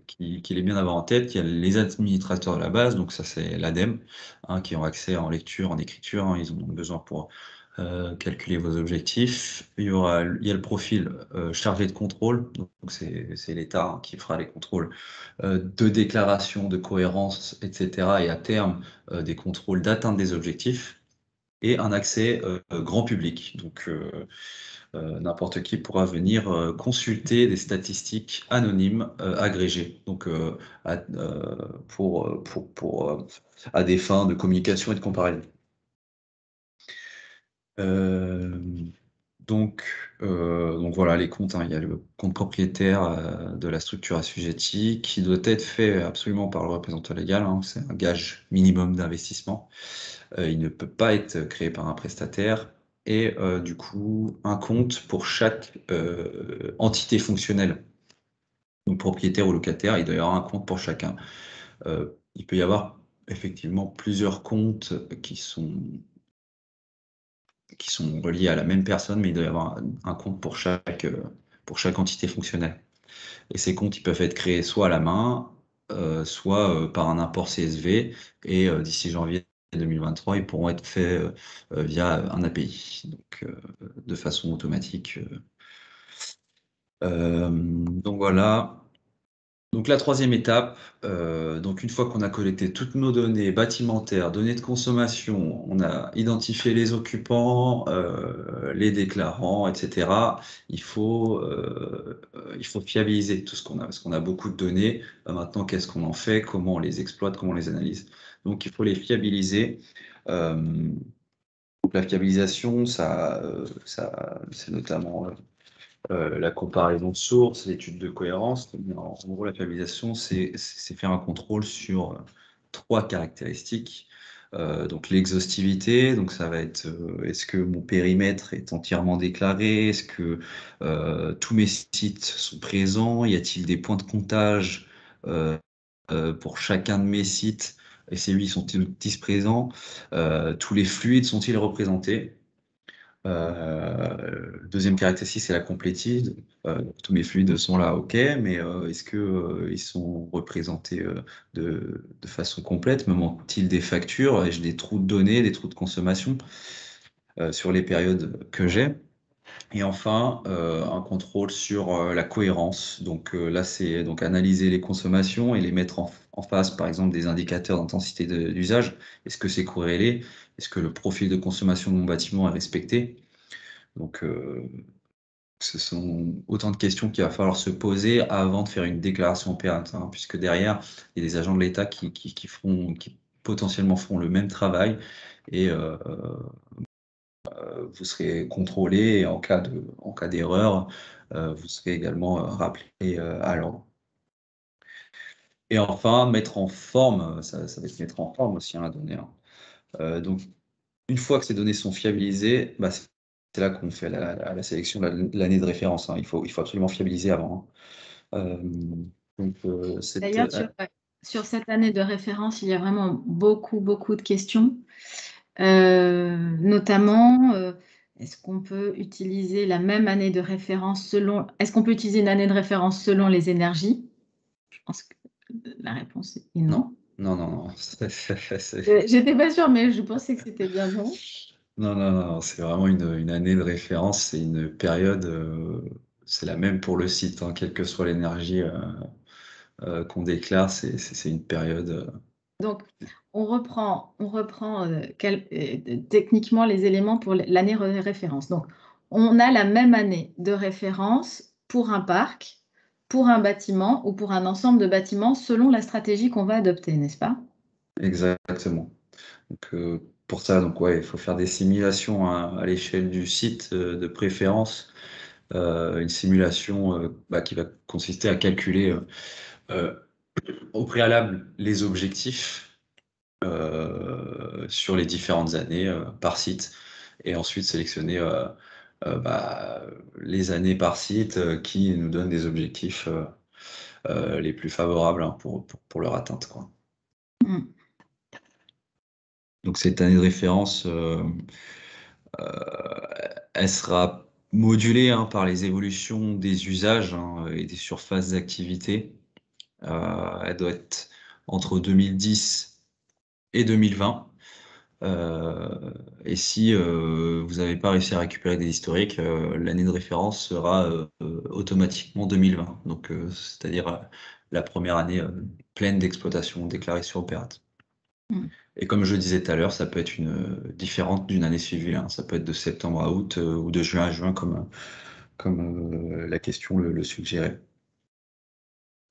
qu'il est bien d'avoir en tête. Il y a les administrateurs de la base, donc ça c'est l'ADEME, hein, qui ont accès en lecture, en écriture, hein, ils en ont besoin pour calculer vos objectifs. Il y a le profil chargé de contrôle, donc c'est l'État, hein, qui fera les contrôles de déclaration, de cohérence, etc. Et à terme, des contrôles d'atteinte des objectifs. Et un accès grand public. Donc, n'importe qui pourra venir consulter des statistiques anonymes agrégées, donc à des fins de communication et de comparaison. Euh, donc voilà, les comptes, hein, il y a le compte propriétaire de la structure assujettie qui doit être fait absolument par le représentant légal, hein, c'est un gage minimum d'investissement. Il ne peut pas être créé par un prestataire et du coup un compte pour chaque entité fonctionnelle, donc propriétaire ou locataire, il doit y avoir un compte pour chacun. Il peut y avoir effectivement plusieurs comptes qui sont reliés à la même personne, mais il doit y avoir un compte pour chaque entité fonctionnelle. Et ces comptes, ils peuvent être créés soit à la main, soit par un import CSV, et d'ici janvier 2023, ils pourront être faits via un API, donc de façon automatique. Donc voilà. Donc la troisième étape, donc une fois qu'on a collecté toutes nos données bâtimentaires, données de consommation, on a identifié les occupants, les déclarants, etc. Il faut fiabiliser tout ce qu'on a, parce qu'on a beaucoup de données. Maintenant, qu'est-ce qu'on en fait? Comment on les exploite? Comment on les analyse? Donc il faut les fiabiliser. Euh, donc la fiabilisation, c'est notamment la comparaison de sources, l'étude de cohérence. En gros, la fiabilisation, c'est faire un contrôle sur trois caractéristiques. Donc l'exhaustivité, donc ça va être est-ce que mon périmètre est entièrement déclaré? Est-ce que tous mes sites sont présents? Y a-t-il des points de comptage euh, pour chacun de mes sites? Et ces 8 sont-ils présents? Tous les fluides sont-ils représentés? Deuxième caractéristique, c'est la complétude. Tous mes fluides sont là, ok, mais est-ce que ils sont représentés de façon complète? Me manque-t-il des factures? J'ai des trous de données, des trous de consommation sur les périodes que j'ai? Et enfin, un contrôle sur la cohérence. Donc là, c'est donc analyser les consommations et les mettre en face, par exemple, des indicateurs d'intensité d'usage. Est-ce que c'est corrélé? Est-ce que le profil de consommation de mon bâtiment est respecté? Donc, ce sont autant de questions qu'il va falloir se poser avant de faire une déclaration opérante, hein, puisque derrière, il y a des agents de l'État qui potentiellement feront le même travail et vous serez contrôlé et en cas d'erreur, vous serez également rappelé à l'ordre. Et enfin, mettre en forme, ça va être mettre en forme aussi, hein, la donnée, hein. Donc, une fois que ces données sont fiabilisées, bah, c'est là qu'on fait la sélection de l'année de référence, hein. Il faut absolument fiabiliser avant, hein. Donc, D'ailleurs, sur cette année de référence, il y a vraiment beaucoup, beaucoup de questions. Notamment, est-ce qu'on peut utiliser la même année de référence est-ce qu'on peut utiliser une année de référence selon les énergies? Je pense que la réponse est non. Non, non, non. J'étais pas sûre, mais je pensais que c'était bien non. Non, non, non, c'est vraiment une année de référence, c'est une période, c'est la même pour le site, hein, quelle que soit l'énergie qu'on déclare, c'est une période. Donc, on reprend techniquement les éléments pour l'année de référence. Donc, on a la même année de référence pour un parc, pour un bâtiment ou pour un ensemble de bâtiments selon la stratégie qu'on va adopter, n'est-ce pas? Exactement. Donc, pour ça, donc, ouais, il faut faire des simulations à l'échelle du site de préférence. Une simulation bah, qui va consister à calculer euh, au préalable les objectifs sur les différentes années par site et ensuite sélectionner bah, les années par site qui nous donnent des objectifs les plus favorables, hein, pour leur atteinte, quoi. Mm. Donc cette année de référence, elle sera modulée, hein, par les évolutions des usages, hein, et des surfaces d'activité. Elle doit être entre 2010 et 2020. Et si vous n'avez pas réussi à récupérer des historiques, l'année de référence sera automatiquement 2020. Donc, c'est-à-dire la première année pleine d'exploitation déclarée sur Opérat. Mm. Et comme je le disais tout à l'heure, ça peut être différente d'une année suivie, hein. Ça peut être de septembre à août ou de juin à juin, comme la question le suggérait.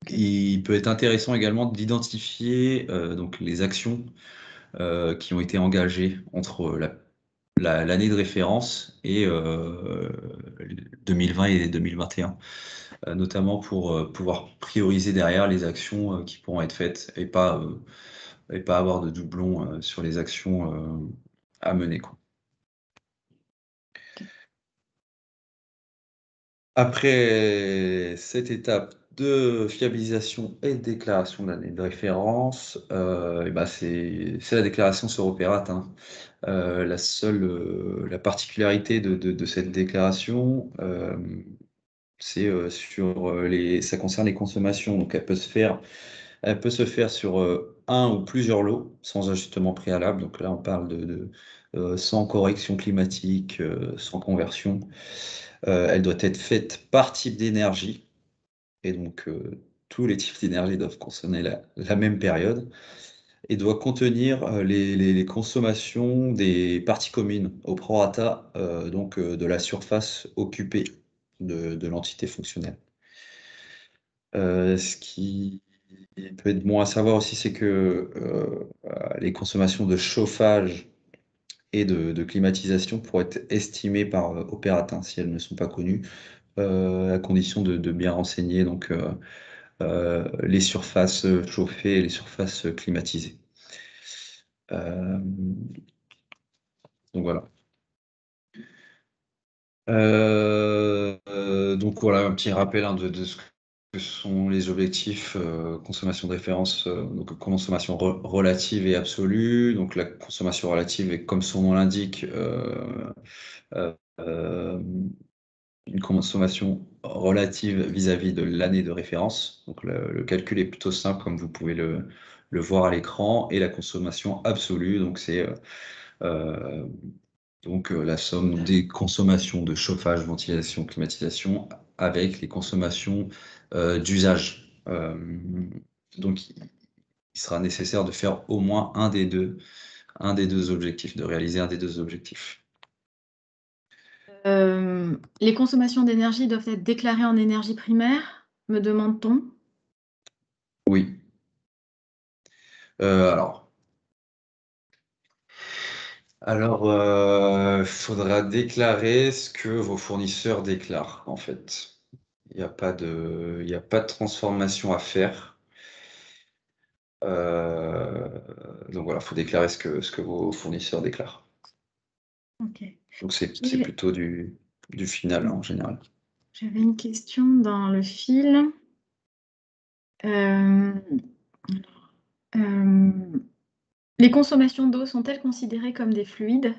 Il peut être intéressant également d'identifier donc les actions qui ont été engagées entre l'année de référence et 2020 et 2021, notamment pour pouvoir prioriser derrière les actions qui pourront être faites et pas avoir de doublons sur les actions à mener, quoi. Après cette étape de fiabilisation et de déclaration d'année de référence, et ben c'est la déclaration sur Opérat, hein. La particularité de cette déclaration, c'est ça concerne les consommations. Donc elle peut se faire sur un ou plusieurs lots sans ajustement préalable. Donc là, on parle sans correction climatique, sans conversion. Elle doit être faite par type d'énergie. Et donc, tous les types d'énergie doivent consommer la même période et doit contenir les consommations des parties communes au prorata de la surface occupée de l'entité fonctionnelle. Ce qui peut être bon à savoir aussi, c'est que les consommations de chauffage et de climatisation pourraient être estimées par Opérata si elles ne sont pas connues, à condition de bien renseigner les surfaces chauffées et les surfaces climatisées. Donc voilà. Donc voilà, un petit rappel de ce que sont les objectifs consommation de référence, donc consommation relative et absolue. Donc la consommation relative est, comme son nom l'indique, une consommation relative vis-à-vis de l'année de référence. Donc le calcul est plutôt simple, comme vous pouvez le voir à l'écran. Et la consommation absolue, donc c'est la somme des consommations de chauffage, ventilation, climatisation avec les consommations d'usage. Donc il sera nécessaire de faire au moins un des deux objectifs, de réaliser un des deux objectifs. Les consommations d'énergie doivent être déclarées en énergie primaire, me demande-t-on? Oui. Alors, il faudra déclarer ce que vos fournisseurs déclarent, en fait. Il n'y a pas de transformation à faire. Donc voilà, il faut déclarer ce que vos fournisseurs déclarent. Ok. Donc c'est plutôt du final en général. J'avais une question dans le fil. Les consommations d'eau sont-elles considérées comme des fluides?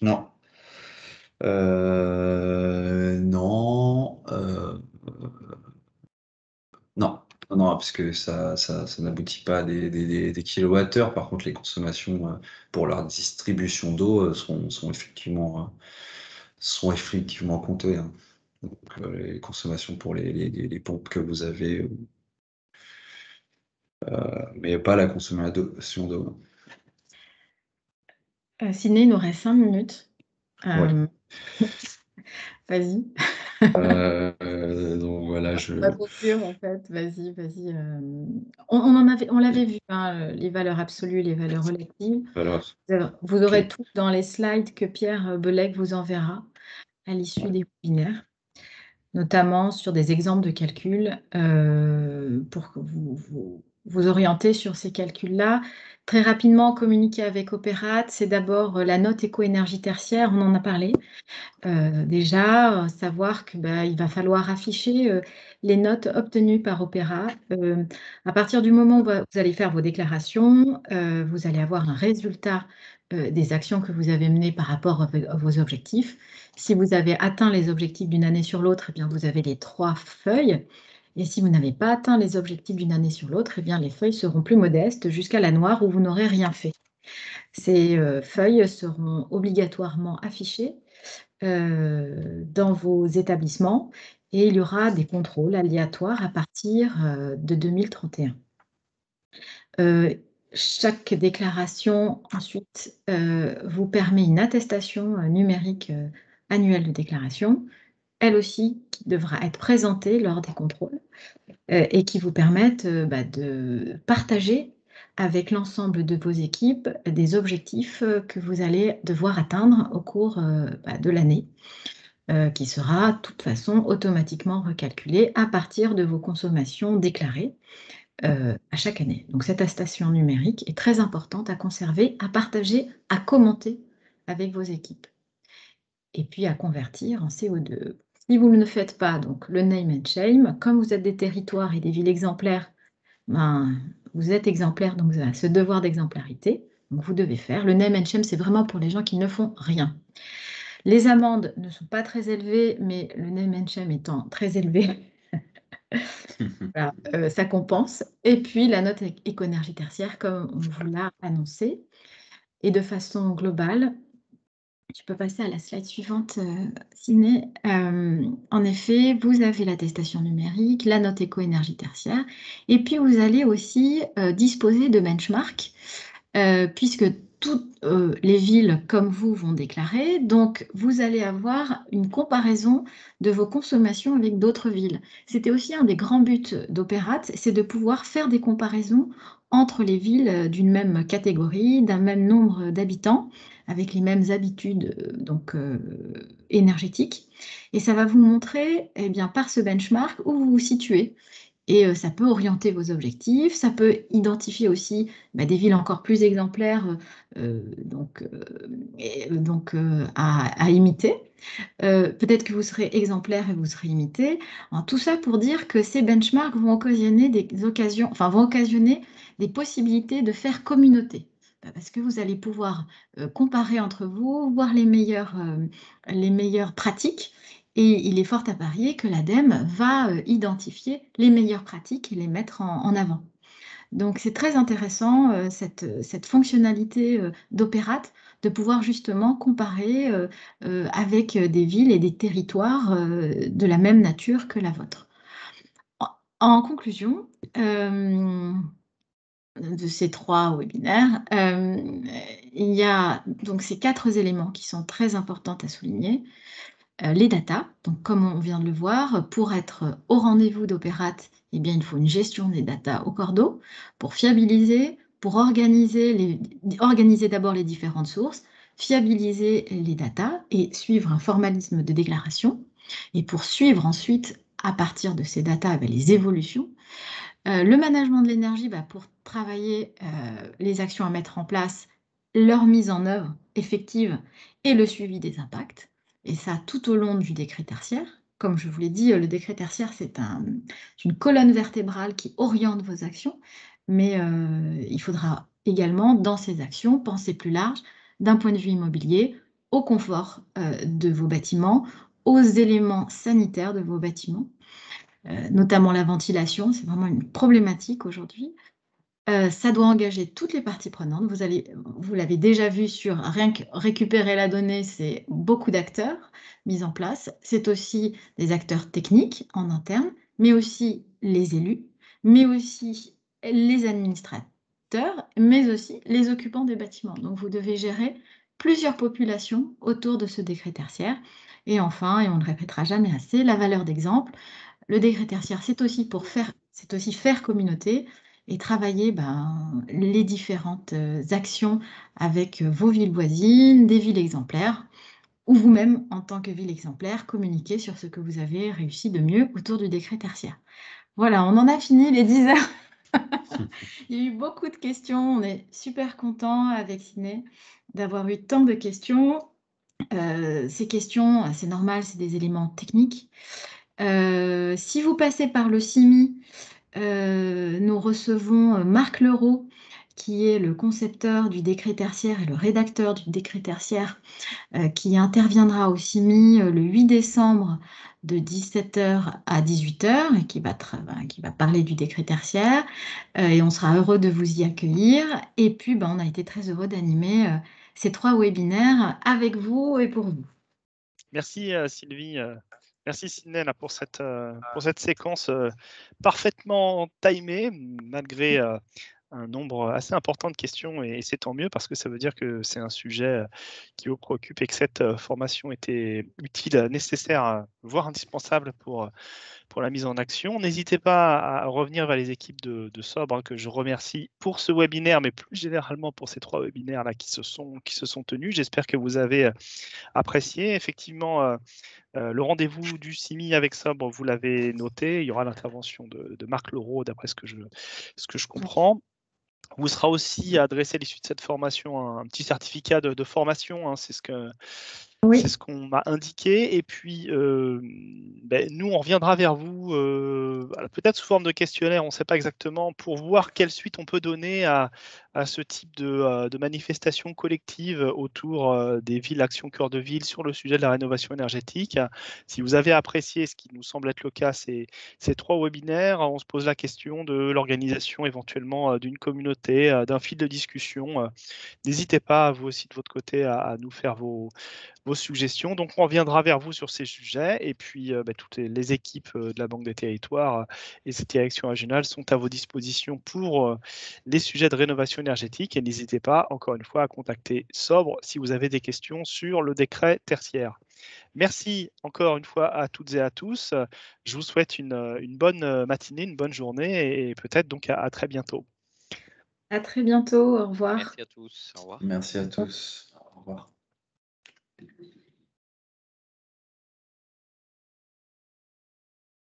Non. Non. Non. Non, parce que ça n'aboutit pas à des kilowattheures. Par contre, les consommations pour leur distribution d'eau sont effectivement comptées, hein. Donc, les consommations pour les pompes que vous avez, mais pas la consommation d'eau. Sidney, il nous reste 5 minutes. Ouais. Vas-y. Donc voilà, On va conclure en fait. Vas-y. On l'avait vu, hein, les valeurs absolues, les valeurs relatives. Voilà. Vous aurez tout dans les slides que Pierre Belec vous enverra à l'issue des webinaires, notamment sur des exemples de calculs pour que vous orienter sur ces calculs-là. Très rapidement, communiquer avec Opérate, c'est d'abord la note éco-énergie tertiaire, on en a parlé. Déjà, savoir qu'il va falloir afficher les notes obtenues par Opérate. À partir du moment où vous allez faire vos déclarations, vous allez avoir un résultat des actions que vous avez menées par rapport à vos objectifs. Si vous avez atteint les objectifs d'une année sur l'autre, eh bien, vous avez les 3 feuilles. Et si vous n'avez pas atteint les objectifs d'une année sur l'autre, eh bien, les feuilles seront plus modestes jusqu'à la noire où vous n'aurez rien fait. Ces feuilles seront obligatoirement affichées dans vos établissements et il y aura des contrôles aléatoires à partir de 2031. Chaque déclaration ensuite vous permet une attestation numérique annuelle de déclaration, elle aussi qui devra être présentée lors des contrôles et qui vous permettent de partager avec l'ensemble de vos équipes des objectifs que vous allez devoir atteindre au cours de l'année. Qui sera de toute façon automatiquement recalculé à partir de vos consommations déclarées à chaque année. Donc cette attestation numérique est très importante à conserver, à partager, à commenter avec vos équipes. Et puis à convertir en CO2. Si vous ne le faites pas, donc le name and shame, comme vous êtes des territoires et des villes exemplaires, vous êtes exemplaires, donc vous avez ce devoir d'exemplarité. Donc vous devez faire. Le name and shame, c'est vraiment pour les gens qui ne font rien. Les amendes ne sont pas très élevées, mais le name and shame étant très élevé, voilà, ça compense. Et puis la note éco-énergie tertiaire, comme on vous l'a annoncé. Et de façon globale, Tu peux passer à la slide suivante, Siné. En effet, vous avez l'attestation numérique, la note éco-énergie tertiaire, et puis vous allez aussi disposer de benchmarks, puisque toutes les villes comme vous vont déclarer, donc vous allez avoir une comparaison de vos consommations avec d'autres villes. C'était aussi un des grands buts d'Opérate, c'est de pouvoir faire des comparaisons entre les villes d'une même catégorie, d'un même nombre d'habitants, avec les mêmes habitudes énergétiques. Et ça va vous montrer, eh bien, par ce benchmark où vous vous situez. Et ça peut orienter vos objectifs, ça peut identifier aussi des villes encore plus exemplaires à imiter. Peut-être que vous serez exemplaire et vous serez imité. Tout ça pour dire que ces benchmarks vont occasionner des possibilités de faire communauté. Parce que vous allez pouvoir comparer entre vous, voir les meilleures pratiques. Et il est fort à parier que l'ADEME va identifier les meilleures pratiques et les mettre en avant. Donc c'est très intéressant cette fonctionnalité d'Opérate, de pouvoir justement comparer avec des villes et des territoires de la même nature que la vôtre. En conclusion de ces 3 webinaires, il y a donc ces 4 éléments qui sont très importants à souligner. Les datas, donc comme on vient de le voir, pour être au rendez-vous d'Opérate, eh bien, il faut une gestion des datas au cordeau, pour fiabiliser, pour organiser d'abord les différentes sources, fiabiliser les datas et suivre un formalisme de déclaration, et pour suivre ensuite, à partir de ces datas, les évolutions. Le management de l'énergie, pour travailler les actions à mettre en place, leur mise en œuvre effective et le suivi des impacts. Et ça, tout au long du décret tertiaire. Comme je vous l'ai dit, le décret tertiaire, c'est une colonne vertébrale qui oriente vos actions, mais il faudra également, dans ces actions, penser plus large d'un point de vue immobilier, au confort de vos bâtiments, aux éléments sanitaires de vos bâtiments, notamment la ventilation, c'est vraiment une problématique aujourd'hui. Ça doit engager toutes les parties prenantes. Vous l'avez déjà vu sur rien que récupérer la donnée, c'est beaucoup d'acteurs mis en place. C'est aussi des acteurs techniques en interne, mais aussi les élus, mais aussi les administrateurs, mais aussi les occupants des bâtiments. Donc vous devez gérer plusieurs populations autour de ce décret tertiaire. Et enfin, et on ne le répétera jamais assez, la valeur d'exemple. Le décret tertiaire, c'est aussi faire communauté et travailler les différentes actions avec vos villes voisines, des villes exemplaires, ou vous-même, en tant que ville exemplaire, communiquer sur ce que vous avez réussi de mieux autour du décret tertiaire. Voilà, on en a fini les 10 heures. Il y a eu beaucoup de questions. On est super content avec Siné d'avoir eu tant de questions. Ces questions, c'est normal, c'est des éléments techniques. Si vous passez par le CIMI, nous recevons Marc Leroux, qui est le concepteur du décret tertiaire et le rédacteur du décret tertiaire, qui interviendra au CIMI le 8 décembre de 17h à 18h et qui va parler du décret tertiaire. Et on sera heureux de vous y accueillir. Et puis, on a été très heureux d'animer ces 3 webinaires avec vous et pour vous. Merci Sylvie. Merci Sidney pour cette séquence parfaitement timée, malgré un nombre assez important de questions, et c'est tant mieux parce que ça veut dire que c'est un sujet qui vous préoccupe et que cette formation était utile, nécessaire, voire indispensable pour la mise en action. N'hésitez pas à revenir vers les équipes de Sobre, que je remercie pour ce webinaire, mais plus généralement pour ces 3 webinaires là qui se sont tenus. J'espère que vous avez apprécié. Effectivement, le rendez-vous du CIMI avec Sobre, vous l'avez noté, il y aura l'intervention de Marc Leroux, d'après ce que je comprends. Vous sera aussi adressé à l'issue de cette formation un petit certificat de formation, c'est ce que Oui. C'est ce qu'on m'a indiqué. Et puis, nous, on reviendra vers vous, peut-être sous forme de questionnaire, on ne sait pas exactement, pour voir quelle suite on peut donner à ce type de manifestation collective autour des villes Action Cœur de Ville sur le sujet de la rénovation énergétique. Si vous avez apprécié, ce qui nous semble être le cas, ces 3 webinaires, on se pose la question de l'organisation éventuellement d'une communauté, d'un fil de discussion. N'hésitez pas, vous aussi, de votre côté, à nous faire vos suggestions. Donc, on reviendra vers vous sur ces sujets. Et puis, toutes les équipes de la Banque des Territoires et cette direction régionale sont à vos dispositions pour les sujets de rénovation énergétique. Et n'hésitez pas, encore une fois, à contacter Sobre si vous avez des questions sur le décret tertiaire. Merci encore une fois à toutes et à tous. Je vous souhaite une bonne matinée, une bonne journée et peut-être donc à très bientôt. À très bientôt. Au revoir. Merci à tous. Au revoir. Merci à tous. Au revoir.